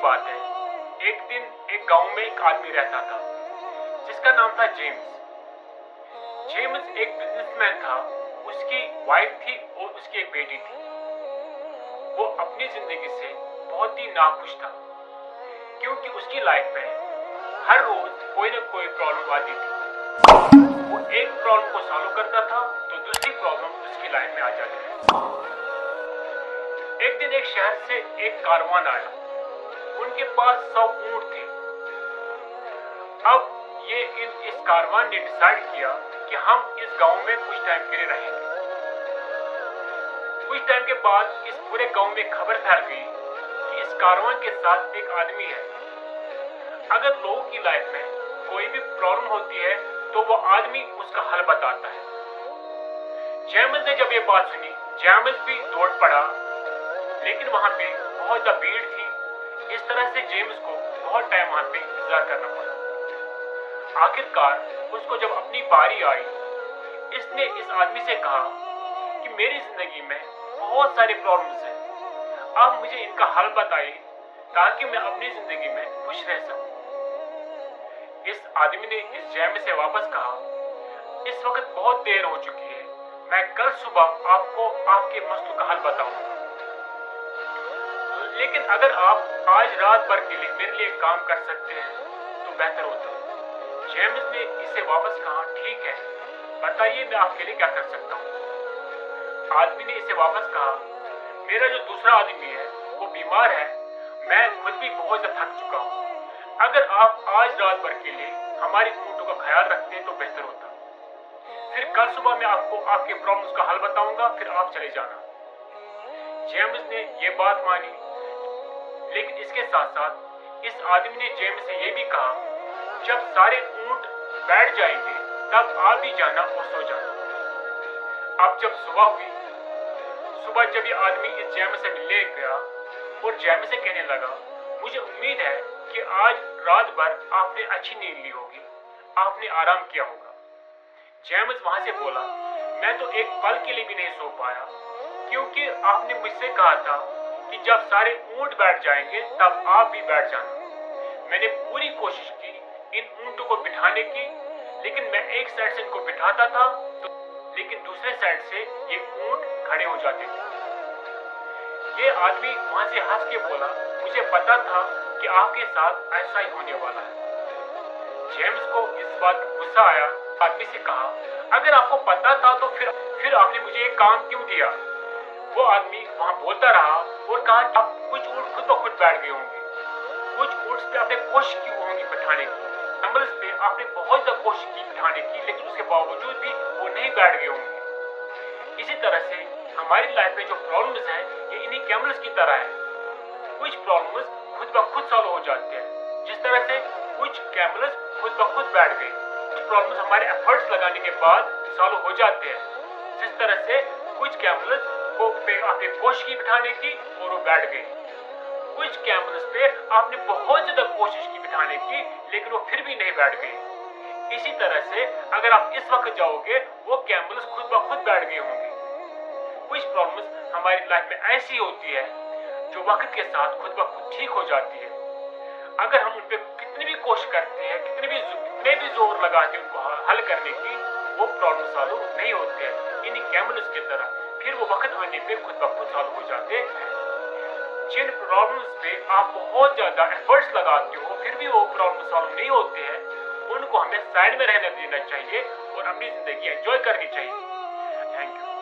बात है, एक दिन एक गांव में एक आदमी रहता था जिसका नाम था जेम्स। जेम्स एक बिजनेसमैन था। उसकी वाइफ थी और उसकी एक बेटी थी। वो अपनी जिंदगी से बहुत ही नाखुश था क्योंकि उसकी लाइफ में हर रोज कोई ना कोई प्रॉब्लम आती थी। वो एक प्रॉब्लम को सॉल्व करता था तो दूसरी प्रॉब्लम उसकी लाइफ में आ जाती थी। एक दिन एक शहर से एक कारवान आया। उनके पास 100 ऊंट थे। अब इस कारवान ने डिसाइड किया कि हम इस गांव में कुछ टाइम के लिए रहेंगे। कुछ टाइम के बाद इस पूरे गांव में खबर फैल गई कि इस कारवान के साथ एक आदमी है। अगर लोगों की लाइफ में कोई भी प्रॉब्लम होती है तो वो आदमी उसका हल बताता है। जेम्स ने जब ये बात सुनी, जेम्स भी दौड़ पड़ा, लेकिन वहां पे बहुत ज्यादा भीड़ थी। इस तरह से जेम्स को बहुत टाइम वहां पे इंतजार करना पड़ा। आखिरकार उसको जब अपनी बारी आई, इसने इस आदमी से कहा कि मेरी जिंदगी में बहुत सारे प्रॉब्लम्स हैं, आप मुझे इनका हल बताइए ताकि मैं अपनी जिंदगी में खुश रह सकूं। इस आदमी ने इस जेम्स से वापस कहा, इस वक्त बहुत देर हो चुकी है, मैं कल सुबह आपको आपके मसलों का हल बताऊंगा, लेकिन अगर आप आज रात भर के लिए मेरे लिए काम कर सकते हैं तो बेहतर होता। जेम्स ने इसे वापस कहा, ठीक है, बताइए मैं आपके लिए क्या कर सकता हूँ। आदमी ने इसे वापस कहा, मेरा जो दूसरा आदमी है वो बीमार है, मैं खुद भी बहुत ज्यादा थक चुका हूँ। अगर आप आज रात भर के लिए हमारी ऊँटों का ख्याल रखते हैं तो बेहतर होता। फिर कल सुबह मैं आपको आपके प्रॉब्लम्स का हल बताऊंगा, फिर आप चले जाना। जेम्स ने ये बात मानी, लेकिन इसके साथ साथ इस आदमी ने जेम्स से ये भी कहा, जब सारे ऊंट बैठ जाएंगे तब आप भी जाना और सो जाना। अब जब सुबह हुई, सुबह जब ये आदमी इस जेम्स से मिलने गया और जेम्स से कहने लगा, मुझे उम्मीद है कि आज रात भर आपने अच्छी नींद ली होगी, आपने आराम किया होगा। जेम्स वहां से बोला, मैं तो एक पल के लिए भी नहीं सो पाया क्योंकि आपने मुझसे कहा था कि जब सारे ऊंट बैठ जाएंगे तब आप भी बैठ जाना। मैंने पूरी कोशिश की इन ऊंटों को बिठाने की, लेकिन मैं एक साइड से इनको बिठाता था लेकिन दूसरे साइड से ये ऊंट खड़े हो जाते थे। ये आदमी वहां से हंस के बोला, मुझे पता था कि आपके साथ ऐसा ही होने वाला है। जेम्स को इस बात का गुस्सा आया। आदमी से कहा, अगर आपको पता था तो फिर आपने मुझे एक काम क्यों दिया। वो आदमी वहां बोलता रहा और कहा, अब कुछ ऊंट खुद ब खुद बैठ गए होंगे, कुछ ऊंट पे आपने कोशिश की होगी बिठाने की, कैमल्स पे आपने बहुत ज्यादा कोशिश की बिठाने की, लेकिन उसके बावजूद भी वो नहीं बैठ गए होंगे। इसी तरह से हमारी लाइफ में जो प्रॉब्लम्स हैं ये इन्हीं कैमल्स की तरह है। कुछ प्रॉब्लम्स खुद ब खुद सॉल्व हो जाते हैं, जिस तरह से कुछ कैमल्स खुद ब खुद बैठ गए। कुछ प्रॉब्लम्स हमारे एफर्ट्स लगाने के बाद सॉल्व हो जाते हैं, जिस तरह से कुछ कैमल्स को आपने कोशिश की बिठाने की और वो बैठ गए। कुछ कैमल्स पे आपने बहुत ज्यादा कोशिश की बिठाने की, लेकिन वो फिर भी नहीं बैठ गए। इसी तरह से अगर आप इस वक्त जाओगे वो कैमल्स खुद ब खुद बैठ गए होंगे। कुछ प्रॉब्लम्स हमारी लाइफ में ऐसी होती है जो वक्त के साथ खुद ब खुद ठीक हो जाती है। अगर हम उन पे कितनी भी कोशिश करते हैं, कितने भी जोर लगाते हैं उनको हल करने की, वो प्रॉब्लम सॉल्व नहीं होते हैं इन्हीं कैमल्स की तरह। फिर वो वक्त आने पे खुद ब खुद सॉल्व हो जाते हैं। जिन प्रॉब्लम्स पे आप बहुत ज्यादा एफर्ट्स लगाते हो फिर भी वो प्रॉब्लम सॉल्व नहीं होते हैं, उनको हमें साइड में रहने देना चाहिए और अपनी जिंदगी एंजॉय करनी चाहिए। Thank you.